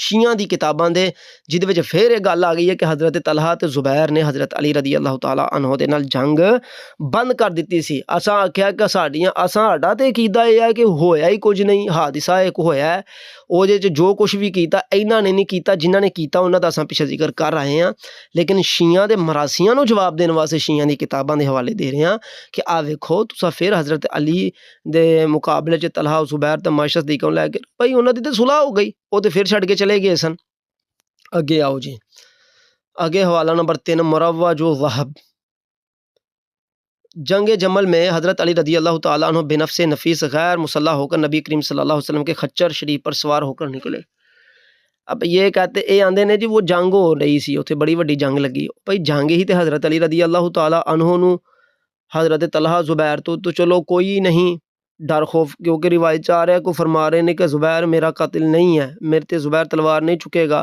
شیعہ دی کتاباں دے، جہدے وچ پھر یہ گل آ گئی ہے کہ حضرت طلحہ تے زبیر نے حضرت علی رضی اللہ تعالیٰ عنہ دے نال جنگ بند کر دیتی سی۔ اساں آکھیا کہ ساڈا تے عقیدہ یہ ہے کہ ہویا ہی کچھ نہیں، حادثہ ایک ہویا ہے، او دے وچ جو کچھ بھی کیتا انہاں نے نہیں کیتا، جنہاں نے کیتا انہاں دا اساں پیچھے ذکر کر رہے ہیں، لیکن شیعہ دے مراسیاں نو جواب دین واسطے شیعہ دی کتاباں دے حوالے دے رہے ہیں کہ آ ویکھو تساں پھر حضرت علی دے مقابلے چ طلحہ زبیر تے معاش صدیق لے کے بھائی انہاں دی تے صلح ہو گئی، وہ تے پھر چھڈ کے چلے گئے سن۔ اگے آؤ جی، آگے حوالہ نمبر 3 مروج و وہب۔ جنگ جمل میں حضرت علی رضی اللہ تعالیٰ عنہ بنفس نفیس غیر مسلح ہو کر نبی کریم صلی اللہ علیہ وسلم کے خچر شریف پر سوار ہو کر نکلے۔ اب یہ کہتے اے آندے نے جی وہ جنگ ہو رہی سی، اتنے بڑی وڈی جنگ لگی، بھائی جنگ ہی تے حضرت علی رضی اللہ تعالیٰ عنہ نو حضرت طلحہ زبیر تو چلو کوئی نہیں ڈر خوف، کیونکہ روایت آ رہا ہے کو فرما رہے نے کہ زبیر میرا قاتل نہیں ہے، میرے تے زبیر تلوار نہیں چکے گا۔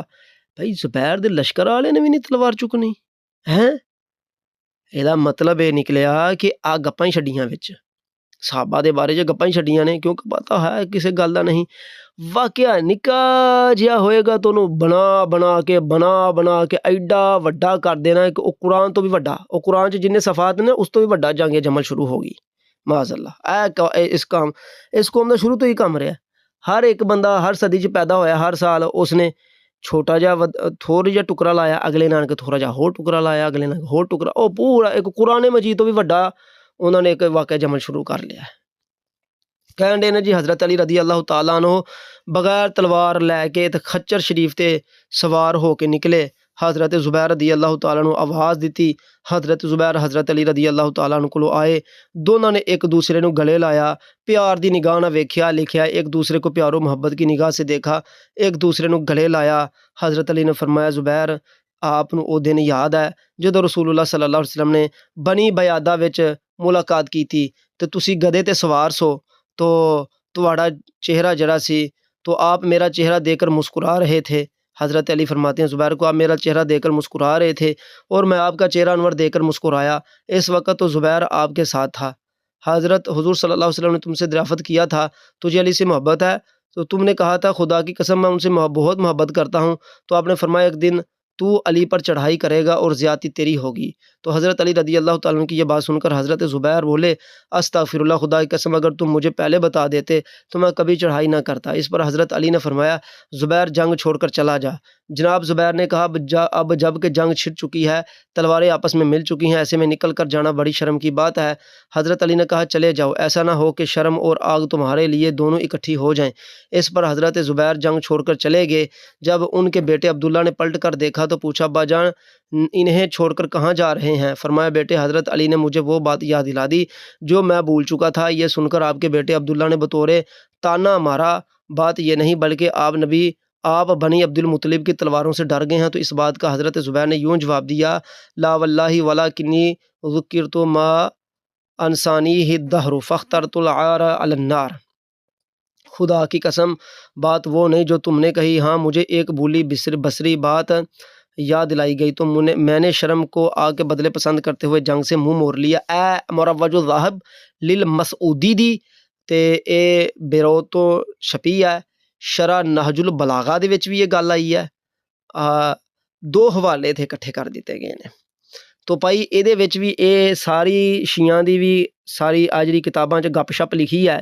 بھائی زبیر دے لشکر والے نے بھی نہیں تلوار چکنی ہیں، یہ مطلب یہ نکلیا کہ آ گپاں ہی چھڈیاں وچ صحابہ دے بارے چ گپاں ہی چھڈیاں نے، کیونکہ پتہ ہے کسے گل دا نہیں، واقعہ نکا جہا ہوئے گا تو انہوں بنا کے ایڈا وڈا کر دینا ہے کہ وہ قرآن تو بھی وڈا، وہ قرآن چ جن صفات نے اس تو بھی وڈا جنگ جمل شروع ہوگی معاذ اللہ۔ اس قوم دا شروع تو ہی کام رہا، ہر ایک بندہ ہر صدی چ پیدا ہویا، ہر سال اس نے چھوٹا جا تھوڑا جا ٹکرا لایا، اگلے نان کے تھوڑا جا ہور ٹکرا لایا، اگلے نان ہور ٹکرا، او پورا ایک قرآن مجید تو بھی وڈا انہوں نے ایک واقعہ جمل شروع کر لیا ہے۔ کہن دے نے جی حضرت علی رضی اللہ تعالیٰ عنہ بغیر تلوار لے کے تے خچر شریف تے سوار ہو کے نکلے۔ حضرت زبیر رضی اللہ تعالیٰ عنہ آواز دیتی، حضرت زبیر حضرت علی رضی اللہ تعالیٰ عنہ کولو آئے، دونوں نے ایک دوسرے نو گلے لایا، پیار دی نگاہ نہ ویکھیا لکھیا، ایک دوسرے کو پیار و محبت کی نگاہ سے دیکھا، ایک دوسرے نو گلے لایا۔ حضرت علی نے فرمایا زبیر آپ نو او دن یاد ہے جدو رسول اللہ صلی اللہ علیہ وسلم نے بنی بیادہ وچ ملاقات کی تھی تے تسی گدے تے سوار سو، تو تواڈا چہرہ جڑا سی تو آپ میرا چہرہ دیکھ کر مسکرا رہے تھے۔ حضرت علی فرماتے ہیں زبیر کو آپ میرا چہرہ دیکھ کر مسکرا رہے تھے اور میں آپ کا چہرہ انور دیکھ کر مسکرایا، اس وقت تو زبیر آپ کے ساتھ تھا۔ حضرت حضور صلی اللہ علیہ وسلم نے تم سے دریافت کیا تھا تجھے علی سے محبت ہے، تو تم نے کہا تھا خدا کی قسم میں ان سے بہت محبت کرتا ہوں، تو آپ نے فرمایا ایک دن تو علی پر چڑھائی کرے گا اور زیادتی تیری ہوگی۔ تو حضرت علی رضی اللہ تعالیٰ عنہ کی یہ بات سن کر حضرت زبیر بولے استغفر اللہ، خدا کی قسم اگر تم مجھے پہلے بتا دیتے تو میں کبھی چڑھائی نہ کرتا۔ اس پر حضرت علی نے فرمایا زبیر جنگ چھوڑ کر چلا جا۔ جناب زبیر نے کہا اب جب کہ جنگ چھڑ چکی ہے، تلواریں آپس میں مل چکی ہیں، ایسے میں نکل کر جانا بڑی شرم کی بات ہے۔ حضرت علی نے کہا چلے جاؤ، ایسا نہ ہو کہ شرم اور آگ تمہارے لیے دونوں اکٹھی ہو جائیں۔ اس پر حضرت زبیر جنگ چھوڑ کر چلے گئے۔ جب ان کے بیٹے عبداللہ نے پلٹ کر دیکھا تو پوچھا ابا جان انہیں چھوڑ کر کہاں جا رہے ہیں؟ فرمایا بیٹے حضرت علی نے مجھے وہ بات یاد دلا دی جو میں بھول چکا تھا۔ یہ سن کر آپ کے بیٹے عبداللہ نے بطور تانا مارا بات یہ نہیں بلکہ آپ بنی عبد المطلب کی تلواروں سے ڈر گئے ہیں۔ تو اس بات کا حضرت زبیر نے یوں جواب دیا لا واللہ ولکنی ذکرت ما انسانی الدہر فاخترت العار علی النار، خدا کی قسم بات وہ نہیں جو تم نے کہی، ہاں مجھے ایک بھولی بصری بات یاد دلائی گئی تو میں نے شرم کو آگ کے بدلے پسند کرتے ہوئے جنگ سے منہ موڑ لیا۔ اے مروج الذہب للمسعودی دی تے اے بیروتو چھپی ہے، شرح نہج البلاغہ دے وچ بھی یہ گل آئی ہے، دو حوالے تھے کٹھے کر دیتے گئے نے۔ تو بھائی یہ وچ بھی اے ساری شیعہ دی بھی ساری آج دی کتاباں چ گپ شپ لکھی ہے،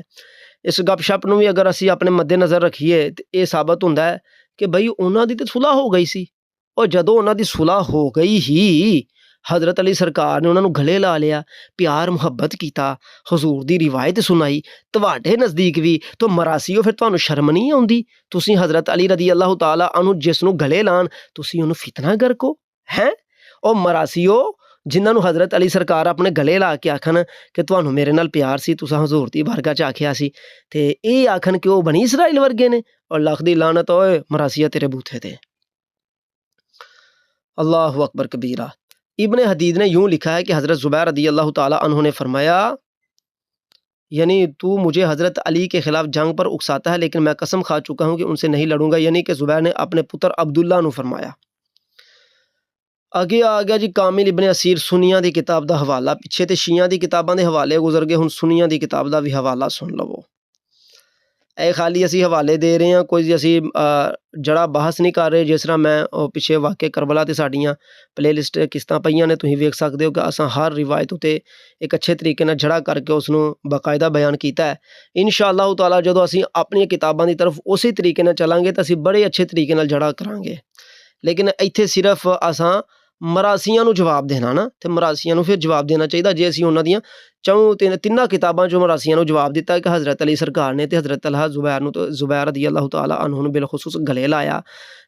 اس گپ شپ نو بھی اگر اسی اپنے مد نظر رکھیے تو یہ ثابت ہوندا ہے کہ بھائی انہاں دی تے صلح ہو گئی سی، اور جدوں انہاں دی صلح ہو گئی ہی حضرت علی سرکار نے انہاں نو گلے لا لیا، پیار محبت کیتا، حضور دی روایت سنائی، تواڈے نزدیک بھی تو مراسیو پھر تانوں شرم نہیں آوندی؟ تسی حضرت علی رضی اللہ تعالیٰ عنہ جس نو گلے لان تسی انہوں فتنہ گر کو ہیں، اور مراسیو جنہاں نو حضرت علی سرکار اپنے گلے لا کے آکھن کہ تانوں میرے نال پیار سی، تساں حضور دی بارگاہ چ آکھیا سی، تے اے آکھن کہ او بنی اسرائیل ورگے نے، اور لکھ دی لعنت ہوئے مراسیہ تیرے بوتھے تے۔ اللہ اکبر کبیرہ۔ ابن حدید نے یوں لکھا ہے کہ حضرت زبیر رضی اللہ تعالیٰ عنہ نے فرمایا یعنی تو مجھے حضرت علی کے خلاف جنگ پر اکساتا ہے لیکن میں قسم کھا چکا ہوں کہ ان سے نہیں لڑوں گا، یعنی کہ زبیر نے اپنے پتر عبداللہ نو فرمایا۔ آگے آ گیا جی کامل ابن اسیر سنیاں دی کتاب دا حوالہ، پیچھے تے شیعہ دی کتاباں دے حوالے گزر گئے، ہن سنیاں دی کتاب دا بھی حوالہ سن لو۔ ਇਹ ਖਾਲੀ ਅਸੀਂ ਹਵਾਲੇ ਦੇ ਰਹੇ ਹਾਂ, ਕੋਈ ਅਸੀਂ ਜੜਾ ਬਹਿਸ ਨਹੀਂ ਕਰ ਰਹੇ। ਜਿਸ ਤਰ੍ਹਾਂ ਮੈਂ ਪਿੱਛੇ ਵਾਕਿਆ ਕਰਬਲਾ ਤੇ ਸਾਡੀਆਂ ਪਲੇਲਿਸਟ ਕਿਸ਼ਤਾਂ ਪਈਆਂ ਨੇ, ਤੁਸੀਂ ਵੇਖ ਸਕਦੇ ਹੋ ਕਿ ਅਸਾਂ ਹਰ ਰਿਵਾਇਤ ਉਤੇ ਇੱਕ ਅੱਛੇ ਤਰੀਕੇ ਨਾਲ ਜੜਾ ਕਰਕੇ ਉਸ ਨੂੰ ਬਾਕਾਇਦਾ ਬਿਆਨ ਕੀਤਾ ਹੈ। ਇਨਸ਼ਾ ਅੱਲਾਹੁ ਤਾਲਾ ਜਦੋਂ ਅਸੀਂ ਆਪਣੀਆਂ ਕਿਤਾਬਾਂ ਦੀ ਤਰਫ ਉਸੇ ਤਰੀਕੇ ਨਾਲ ਚੱਲਾਂਗੇ ਤਾਂ ਅਸੀਂ ਬੜੇ ਅੱਛੇ ਤਰੀਕੇ ਨਾਲ ਜੜਾ ਕਰਾਂਗੇ। ਲੇਕਿਨ ਇੱਥੇ ਸਿਰਫ ਅਸਾਂ ਮਰਾਸੀਆਂ ਨੂੰ ਜਵਾਬ ਦੇਣਾ ਨਾ, ਤੇ ਮਰਾਸੀਆਂ ਨੂੰ ਫਿਰ ਜਵਾਬ ਦੇਣਾ ਚਾਹੀਦਾ। ਜੇ ਅਸੀਂ ਉਹਨਾਂ ਦੀਆਂ ਤਿੰਨਾਂ ਕਿਤਾਬਾਂ 'ਚੋਂ ਮਰਾਸੀਆਂ ਨੂੰ ਜਵਾਬ ਦਿੱਤਾ ਕਿ ਹਜ਼ਰਤ ਅਲੀ ਸਰਕਾਰ ਨੇ ਤੇ ਹਜ਼ਰਤ ਤਲਹਾ ਜ਼ੁਬੈਰ ਨੂੰ ਜ਼ੁਬੈਰ ਰਜ਼ੀ ਅੱਲਾਹੁ ਤਾਲਾ ਅਨਹੁ ਨੂੰ ਬਿਲਖੁਸੂਸ ਗਲੇ ਲਾਇਆ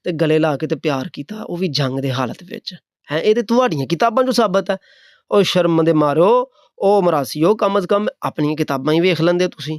ਤੇ ਗਲੇ ਲਾ ਕੇ ਤੇ ਪਿਆਰ ਕੀਤਾ, ਉਹ ਵੀ ਜੰਗ ਦੇ ਹਾਲਤ ਵਿੱਚ ਹੈ। ਇਹ ਤੇ ਤੁਹਾਡੀਆਂ ਕਿਤਾਬਾਂ 'ਚੋਂ ਸਾਬਤ ਹੈ। ਉਹ ਸ਼ਰਮ ਦੇ ਮਾਰੋ, ਉਹ ਮਰਾਸੀਓ, ਕਮ ਅਜ਼ ਕਮ ਆਪਣੀਆਂ ਕਿਤਾਬਾਂ ਹੀ ਵੇਖ ਲੈਂਦੇ ਤੁਸੀਂ।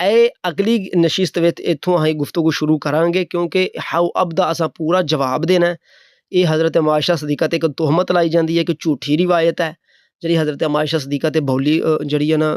ਇਹ ਅਗਲੀ ਨਸ਼ਿਸਤ ਵਿੱਚ ਇੱਥੋਂ ਅਸੀਂ ਗੁਫ਼ਤਗੂ ਸ਼ੁਰੂ ਕਰਾਂਗੇ ਕਿਉਂਕਿ ਹਵਾਬ ਦਾ ਅਸਾਂ ਪੂਰਾ ਜਵਾਬ ਦੇਣਾ। ਇਹ ਹਜ਼ਰਤ ਆਇਸ਼ਾ ਸਦੀਕਾ ਤੇ ਇੱਕ ਤੋਹਮਤ ਲਾਈ ਜਾਂਦੀ ਹੈ ਕਿ ਝੂਠੀ ਰਿਵਾਇਤ ਹੈ ਜਿਹੜੀ ਹਜ਼ਰਤ ਆਇਸ਼ਾ ਸਦੀਕਾ ਤੇ ਬੌਲੀ ਜਿਹੜੀ ਹੈ ਨਾ